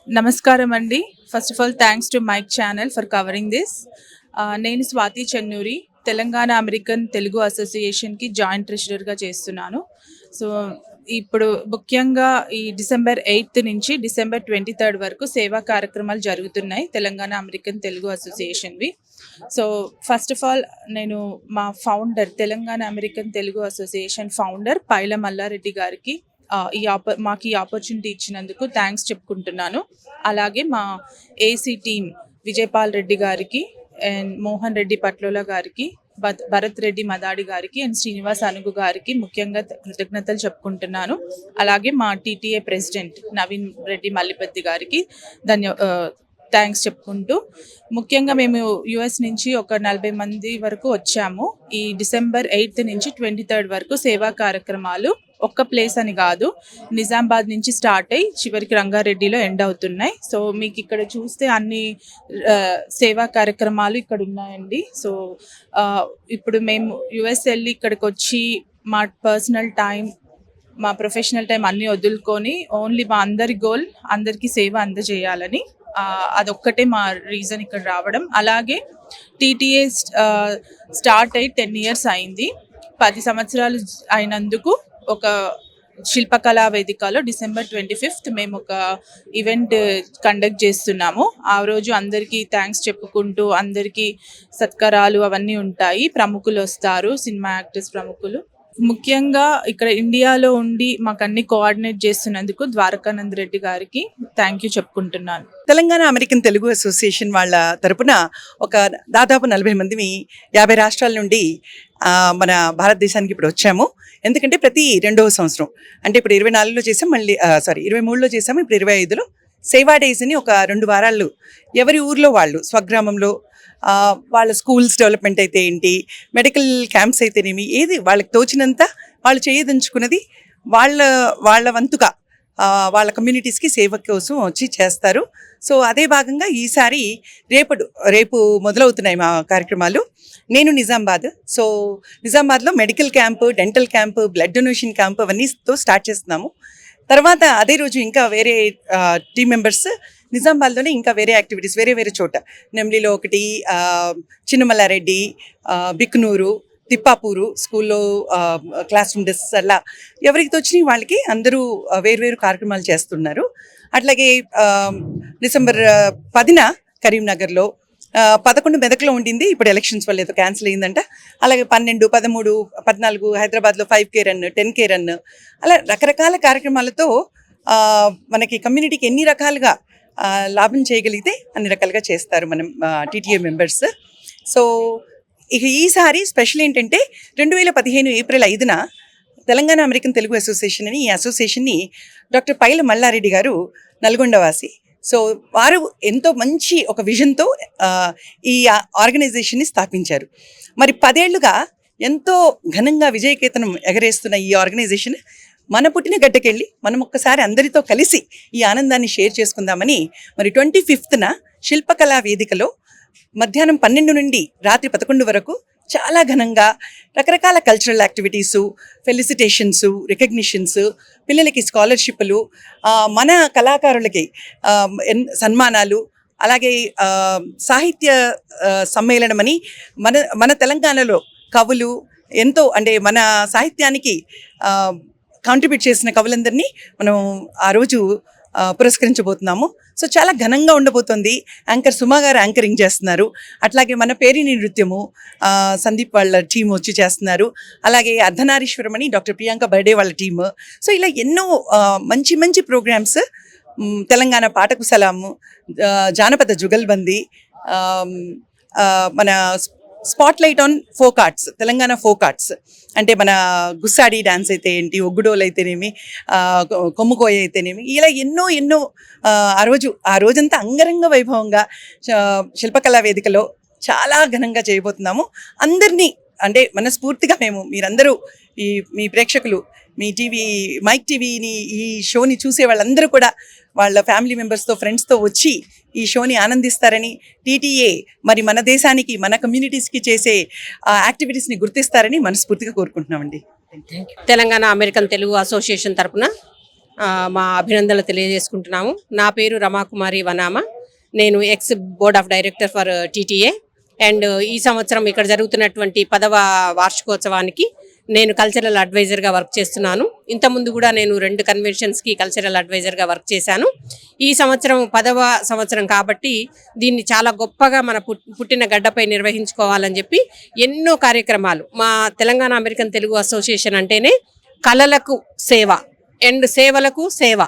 నమస్కారం అండి. First of all thanks to mic channel for covering this. నేను Swathi Chennuri, Telangana American Telugu అసోసియేషన్‌కి జాయింట్ ట్రెజరర్‌గా చేస్తున్నాను. సో, ఇప్పుడు ముఖ్యంగా ఈ డిసెంబర్ 8 నుంచి డిసెంబర్ 23 వరకు సేవా కార్యక్రమాలు జరుగుతున్నాయి తెలంగాణ అమెరికన్ తెలుగు అసోసియేషన్‌వి. సో, ఫస్ట్ ఆఫ్ ఆల్ నేను మా founder Telangana American Telugu association founder Paila Mallareddy గారికి మాకు ఈ ఆపర్చునిటీ ఇచ్చినందుకు థ్యాంక్స్ చెప్పుకుంటున్నాను. అలాగే మా ఏసీ టీమ్ విజయపాల్ రెడ్డి గారికి అండ్ మోహన్ రెడ్డి పట్లోల గారికి, భరత్ రెడ్డి మదాడి గారికి అండ్ శ్రీనివాస్ అనుగు గారికి ముఖ్యంగా కృతజ్ఞతలు చెప్పుకుంటున్నాను. అలాగే మా టీటీఏ ప్రెసిడెంట్ నవీన్ రెడ్డి మల్లిపత్తి గారికి థ్యాంక్స్ చెప్పుకుంటూ, ముఖ్యంగా మేము యుఎస్ నుంచి ఒక 40 మంది వరకు వచ్చాము. ఈ డిసెంబర్ 8 నుంచి 23 వరకు సేవా కార్యక్రమాలు ఒక్క ప్లేస్ అని కాదు, నిజామాబాద్ నుంచి స్టార్ట్ అయ్యి చివరికి రంగారెడ్డిలో ఎండ్ అవుతున్నాయి. సో మీకు ఇక్కడ చూస్తే అన్ని సేవా కార్యక్రమాలు ఇక్కడ ఉన్నాయండి. సో ఇప్పుడు మేము యుఎస్ వెళ్ళి ఇక్కడికి వచ్చి మా పర్సనల్ టైం, మా ప్రొఫెషనల్ టైం అన్నీ వదులుకొని ఓన్లీ మా అందరి గోల్ అందరికీ సేవ అందజేయాలని, అదొక్కటే మా రీజన్ ఇక్కడ రావడం. అలాగే టీటీఏ స్టార్ట్ అయ్యి 10 years అయింది. 10 సంవత్సరాలు అయినందుకు ఒక శిల్పకళా వేదికలో డిసెంబర్ 25 మేము ఒక ఈవెంట్ కండక్ట్ చేస్తున్నాము. ఆ రోజు అందరికీ థ్యాంక్స్ చెప్పుకుంటూ అందరికీ సత్కారాలు అవన్నీ ఉంటాయి. ప్రముఖులు వస్తారు, సినిమా యాక్టర్స్ ప్రముఖులు. ముఖ్యంగా ఇక్కడ ఇండియాలో ఉండి మాకు అన్ని కోఆర్డినేట్ చేస్తున్నందుకు ద్వారకానంద్ రెడ్డి గారికి థ్యాంక్ యూ చెప్పుకుంటున్నాను. తెలంగాణ అమెరికన్ తెలుగు అసోసియేషన్ వాళ్ళ తరపున ఒక దాదాపు 40 మంది 50 రాష్ట్రాల నుండి మన భారతదేశానికి ఇప్పుడు వచ్చాము. ఎందుకంటే ప్రతి 2వ సంవత్సరం అంటే ఇప్పుడు 24లో చేసాం, మళ్ళీ 23లో చేసాము, ఇప్పుడు 25లో సేవా డేస్ అని ఒక 2 వారాలు ఎవరి ఊర్లో వాళ్ళు స్వగ్రామంలో వాళ్ళ స్కూల్స్ డెవలప్మెంట్ అయితే ఏంటి, మెడికల్ క్యాంప్స్ అయితేనేమి, ఏది వాళ్ళకి తోచినంత వాళ్ళు చేయదలుచుకున్నది వాళ్ళ వంతుగా వాళ్ళ కమ్యూనిటీస్కి సేవ కోసం వచ్చి చేస్తారు. సో అదే భాగంగా ఈసారి రేపు మొదలవుతున్నాయి మా కార్యక్రమాలు. నేను నిజామాబాద్, సో నిజామాబాద్లో medical camp, dental camp, blood donation camp అవన్నీతో స్టార్ట్ చేస్తున్నాము. తర్వాత అదే రోజు ఇంకా వేరే టీం మెంబర్స్ నిజామాబాద్లోనే ఇంకా వేరే యాక్టివిటీస్ వేరే చోట, నెమ్లిలో ఒకటి, చిన్నమల్లారెడ్డి, బిక్నూరు, తిప్పాపూరు స్కూల్లో క్లాస్ రూమ్ డెస్క్ అలా ఎవరికి తోచినాయి వాళ్ళకి అందరూ వేరు కార్యక్రమాలు చేస్తున్నారు. అట్లాగే డిసెంబర్ 10న కరీంనగర్లో, 11 మెదక్లో ఉండింది, ఇప్పుడు ఎలక్షన్స్ వల్ల ఏదో క్యాన్సిల్ అయిందంట. అలాగే 12, 13, 14 హైదరాబాద్లో 5K రన్, 10K రన్, అలా రకరకాల కార్యక్రమాలతో మనకి కమ్యూనిటీకి ఎన్ని రకాలుగా లాభం చేయగలిగితే అన్ని రకాలుగా చేస్తారు మనం టీటీఏ మెంబర్స్. సో ఇక ఈసారి స్పెషల్ ఏంటంటే 2015 ఏప్రిల్ 5న తెలంగాణ అమెరికన్ తెలుగు అసోసియేషన్ అని, ఈ అసోసియేషన్ని డాక్టర్ పైల మల్లారెడ్డి గారు నల్గొండవాసి, సో వారు ఎంతో మంచి ఒక విజన్తో ఈ ఆర్గనైజేషన్ని స్థాపించారు. మరి 10 ఏళ్లుగా ఎంతో ఘనంగా విజయకేతనం ఎగరేస్తున్న ఈ ఆర్గనైజేషన్ మన పుట్టిన గడ్డకెళ్ళి మనం ఒక్కసారి అందరితో కలిసి ఈ ఆనందాన్ని షేర్ చేసుకుందామని మరి 25న శిల్పకళా వేదికలో మధ్యాహ్నం 12 నుండి రాత్రి 11 వరకు చాలా ఘనంగా రకరకాల కల్చరల్ యాక్టివిటీసు, ఫెలిసిటేషన్స్, రికగ్నిషన్స్, పిల్లలకి స్కాలర్షిప్లు, మన కళాకారులకి సన్మానాలు, అలాగే సాహిత్య సమ్మేళనం అని మన తెలంగాణలో కవులు ఎంతో అంటే మన సాహిత్యానికి కాంట్రిబ్యూట్ చేసిన కవులందరినీ మనం ఆ రోజు పురస్కరించబోతున్నాము. సో చాలా ఘనంగా ఉండబోతుంది. యాంకర్ సుమా గారు యాంకరింగ్ చేస్తున్నారు. అట్లాగే మన పేరిని నృత్యము సందీప్ వాళ్ళ టీం వచ్చి చేస్తున్నారు. అలాగే అర్ధనారీశ్వరం అని డాక్టర్ ప్రియాంక బర్డే వాళ్ళ టీము. సో ఇలా ఎన్నో మంచి ప్రోగ్రామ్స్, తెలంగాణ పాటకు సలాము, జానపద జుగల్బందీ, మన spotlight on folk arts, Telangana folk arts అంటే మన గుస్సాడి డ్యాన్స్ అయితే ఏంటి, ఒగ్గుడోలు అయితేనేమి, కొమ్ముకోయ అయితేనేమి, ఇలా ఎన్నో ఆ రోజంతా అంగరంగ వైభవంగా శిల్పకళా వేదికలో చాలా ఘనంగా చేయబోతున్నాము. అందరినీ అంటే మనస్ఫూర్తిగా మీరందరూ మీ ప్రేక్షకులు, మీ మైక్ టీవీని, ఈ షోని చూసే వాళ్ళందరూ కూడా వాళ్ళ ఫ్యామిలీ మెంబర్స్తో, ఫ్రెండ్స్తో వచ్చి ఈ షోని ఆనందిస్తారని, టీటీఏ మరి మన దేశానికి, మన కమ్యూనిటీస్కి చేసే యాక్టివిటీస్ని గుర్తిస్తారని మనస్ఫూర్తిగా కోరుకుంటున్నామండి. తెలంగాణ అమెరికన్ తెలుగు అసోసియేషన్ తరఫున మా అభినందనలు తెలియజేసుకుంటున్నాము. నా పేరు రమాకుమారి వనామ. నేను X board of director for TTA. And ఈ సంవత్సరం ఇక్కడ జరుగుతున్నటువంటి 10వ వార్షికోత్సవానికి నేను కల్చరల్ అడ్వైజర్గా వర్క్ చేస్తున్నాను. ఇంతకుముందు కూడా నేను 2 కన్వెన్షన్స్కి కల్చరల్ అడ్వైజర్గా వర్క్ చేశాను. ఈ సంవత్సరం 10వ సంవత్సరం కాబట్టి దీన్ని చాలా గొప్పగా మన పుట్టిన గడ్డపై నిర్వహించుకోవాలని చెప్పి ఎన్నో కార్యక్రమాలు, మా తెలంగాణ అమెరికన్ తెలుగు అసోసియేషన్ అంటేనే కళలకు సేవ అండ్ సేవలకు సేవ,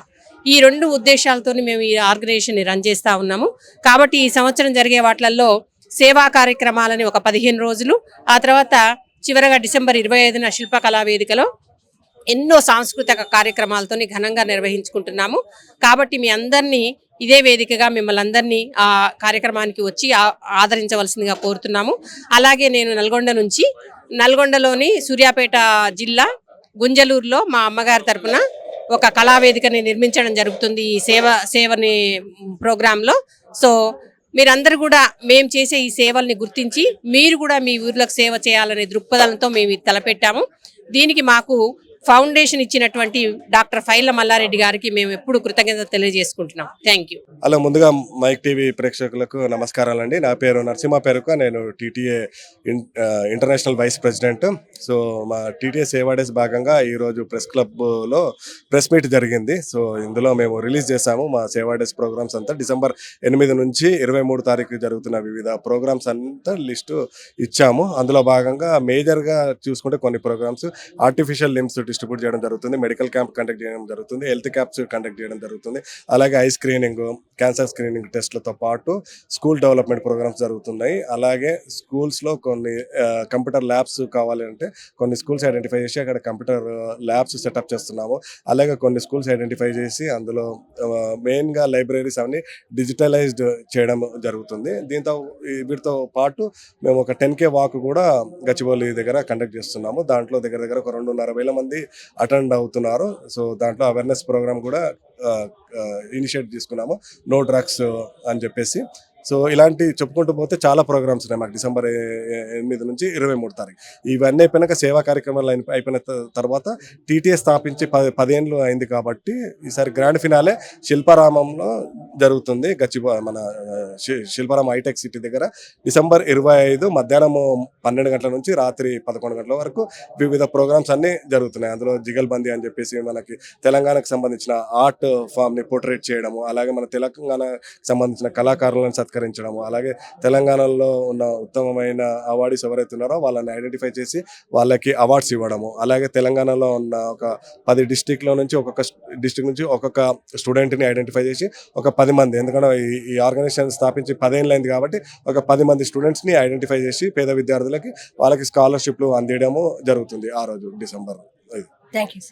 ఈ 2 ఉద్దేశాలతో మేము ఈ ఆర్గనైజేషన్ని రన్ చేస్తూ ఉన్నాము. కాబట్టి ఈ సంవత్సరం జరిగే వాటిల్లో సేవా కార్యక్రమాలని ఒక 15 రోజులు, ఆ తర్వాత చివరగా డిసెంబర్ 25న శిల్పకళా వేదికలో ఎన్నో సాంస్కృతిక కార్యక్రమాలతో ఘనంగా నిర్వహించుకుంటున్నాము. కాబట్టి మీ అందరినీ ఇదే వేదికగా మిమ్మల్ని అందరినీ ఆ కార్యక్రమానికి వచ్చి ఆదరించవలసిందిగా కోరుతున్నాము. అలాగే నేను నల్గొండలోని సూర్యాపేట జిల్లా గుంజలూరులో మా అమ్మగారి తరపున ఒక కళావేదికని నిర్మించడం జరుగుతుంది ఈ సేవని ప్రోగ్రాంలో. సో మీరందరూ కూడా మేము చేసే ఈ సేవల్ని గుర్తించి మీరు కూడా మీ ఊర్లకు సేవ చేయాలనే దృక్పథంతో మేము ఇది తలపెట్టాము. దీనికి మాకు ఫౌండేషన్ ఇచ్చినటువంటి డాక్టర్ ఫైళ్ళ మల్లారెడ్డి గారికి మేము ఎప్పుడు కృతజ్ఞత తెలియజేసుకుంటున్నాం. Thank you. హలో, ముందుగా మైక్ టీవీ ప్రేక్షకులకు నమస్కారాలండి. నా పేరు నరసింహ పేరుక, నేను TTA international vice president. So మా టీటీఏ సేవా డేస్ భాగంగా ఈరోజు ప్రెస్ క్లబ్లో ప్రెస్ మీట్ జరిగింది. సో ఇందులో మేము రిలీజ్ చేశాము మా సేవా డేస్ ప్రోగ్రామ్స్ అంతా. డిసెంబర్ 8 నుంచి 23 తారీఖు జరుగుతున్న వివిధ ప్రోగ్రామ్స్ అంతా లిస్టు ఇచ్చాము. అందులో భాగంగా మేజర్గా చూసుకుంటే కొన్ని ప్రోగ్రామ్స్ ఆర్టిఫిషియల్ లిమ్స్ డిస్ట్రిబ్యూట్ చేయడం జరుగుతుంది, మెడికల్ క్యాంప్ కండక్ట్ చేయడం జరుగుతుంది, హెల్త్ క్యాంప్స్ కండక్ట్ చేయడం జరుగుతుంది, అలాగే ఐ స్క్రీనింగ్, క్యాన్సర్ స్క్రీనింగ్ టెస్ట్లతో పాటు స్కూల్ డెవలప్మెంట్ ప్రోగ్రామ్స్ జరుగుతున్నాయి. అలాగే స్కూల్స్లో కొన్ని కంప్యూటర్ ల్యాబ్స్ కావాలి అంటే కొన్ని స్కూల్స్ ఐడెంటిఫై చేసి అక్కడ కంప్యూటర్ ల్యాబ్స్ సెటప్ చేస్తున్నాము. అలాగే కొన్ని స్కూల్స్ ఐడెంటిఫై చేసి అందులో మెయిన్గా లైబ్రరీస్ అవన్నీ డిజిటలైజ్డ్ చేయడం జరుగుతుంది. వీటితో పాటు మేము ఒక 10K వాక్ కూడా గచ్చిబౌలి దగ్గర కండక్ట్ చేస్తున్నాము. దాంట్లో దగ్గర ఒక 2,500 మంది అటెండ్ అవుతున్నారు. సో దాంట్లో అవేర్నెస్ ప్రోగ్రామ్ కూడా ఇనిషియేట్ తీసుకున్నాము, నో డ్రగ్స్ అని చెప్పేసి. సో ఇలాంటి చెప్పుకుంటూ పోతే చాలా ప్రోగ్రామ్స్ ఉన్నాయి మాకు డిసెంబర్ 8 నుంచి 23 తారీఖు. ఇవన్నీ అయిపోయినాక సేవా కార్యక్రమాలు అయిపోయిన తర్వాత టీటీఏ స్థాపించి 10 ఏళ్ళు అయింది కాబట్టి ఈసారి గ్రాండ్ ఫినాలే శిల్పారామంలో జరుగుతుంది. మన శిల్పారామం హైటెక్ సిటీ దగ్గర డిసెంబర్ 25 మధ్యాహ్నం 12 గంటల నుంచి రాత్రి 11 గంటల వరకు వివిధ ప్రోగ్రామ్స్ అన్నీ జరుగుతున్నాయి. అందులో జిగల్బందీ అని చెప్పేసి మనకి తెలంగాణకు సంబంధించిన ఆర్ట్ ఫామ్ని పోర్ట్రేట్ చేయడము, అలాగే మన తెలంగాణకు సంబంధించిన కళాకారులను సత్కరించడము, అలాగే తెలంగాణలో ఉన్న ఉత్తమమైన అవార్డ్స్ ఎవరైతే ఉన్నారో వాళ్ళని ఐడెంటిఫై చేసి వాళ్ళకి అవార్డ్స్ ఇవ్వడము, అలాగే తెలంగాణలో ఉన్న ఒక 10 డిస్టిక్లో నుంచి ఒక్కొక్క డిస్టిక్ నుంచి ఒక్కొక్క స్టూడెంట్ని ఐడెంటిఫై చేసి ఒక 10 మంది, ఎందుకంటే ఈ ఆర్గనైజేషన్ స్థాపించి 10 ఏళ్ళు అయింది కాబట్టి ఒక 10 మంది స్టూడెంట్స్ని ఐడెంటిఫై చేసి పేద విద్యార్థులకి వాళ్ళకి స్కాలర్షిప్లు అందించడము జరుగుతుంది ఆ రోజు డిసెంబర్ 5. Thank you.